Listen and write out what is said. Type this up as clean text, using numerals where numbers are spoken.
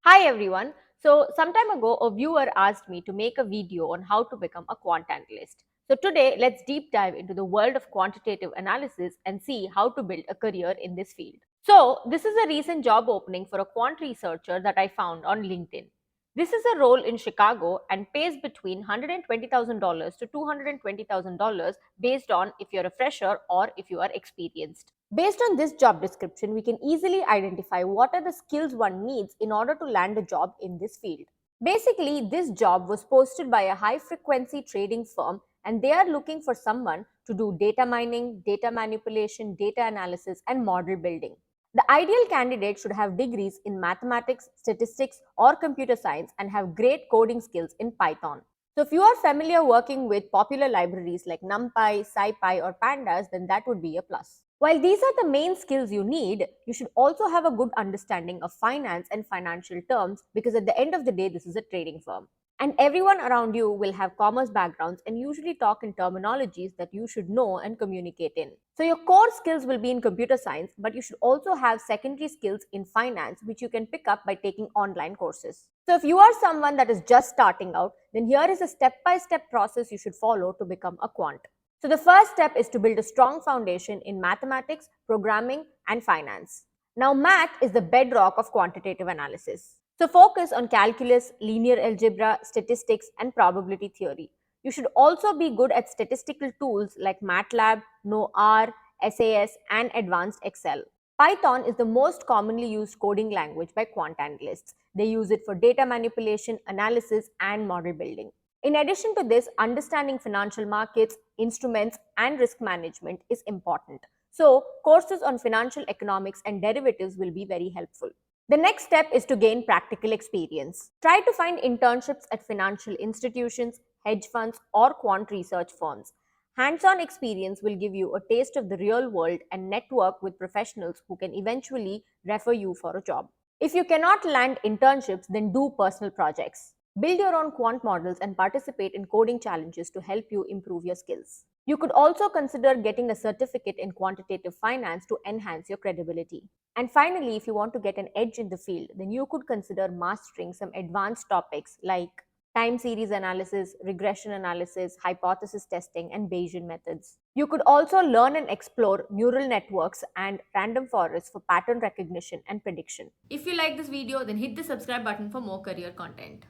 Hi everyone. So some time ago, a viewer asked me to make a video on how to become a quant analyst. So today, let's deep dive into the world of quantitative analysis and see how to build a career in this field. So this is a recent job opening for a quant researcher that I found on LinkedIn. This is a role in Chicago and pays between $120,000 to $220,000 based on if you're a fresher or if you are experienced. Based on this job description, we can easily identify what are the skills one needs in order to land a job in this field. Basically, this job was posted by a high frequency trading firm and they are looking for someone to do data mining, data manipulation, data analysis, and model building. The ideal candidate should have degrees in mathematics, statistics, or computer science and have great coding skills in Python. So, if you are familiar working with popular libraries like NumPy, SciPy, or Pandas, then that would be a plus. While these are the main skills you need, you should also have a good understanding of finance and financial terms because at the end of the day, this is a trading firm. And everyone around you will have commerce backgrounds and usually talk in terminologies that you should know and communicate in. So, your core skills will be in computer science, but you should also have secondary skills in finance, which you can pick up by taking online courses. So, if you are someone that is just starting out, then here is a step by step process you should follow to become a quant. So, the first step is to build a strong foundation in mathematics, programming, and finance. Now, math is the bedrock of quantitative analysis. So, focus on calculus, linear algebra, statistics, and probability theory. You should also be good at statistical tools like MATLAB, NOR, SAS, and advanced Excel. Python is the most commonly used coding language by quant analysts. They use it for data manipulation, analysis, and model building. In addition to this, understanding financial markets, instruments, and risk management is important. So, courses on financial economics and derivatives will be very helpful. The next step is to gain practical experience. Try to find internships at financial institutions, hedge funds, or quant research firms. Hands on experience will give you a taste of the real world and network with professionals who can eventually refer you for a job. If you cannot land internships, then do personal projects. Build your own quant models and participate in coding challenges to help you improve your skills. You could also consider getting a certificate in quantitative finance to enhance your credibility. And finally, if you want to get an edge in the field, then you could consider mastering some advanced topics like time series analysis, regression analysis, hypothesis testing, and Bayesian methods. You could also learn and explore neural networks and random forests for pattern recognition and prediction. If you like this video, then hit the subscribe button for more career content.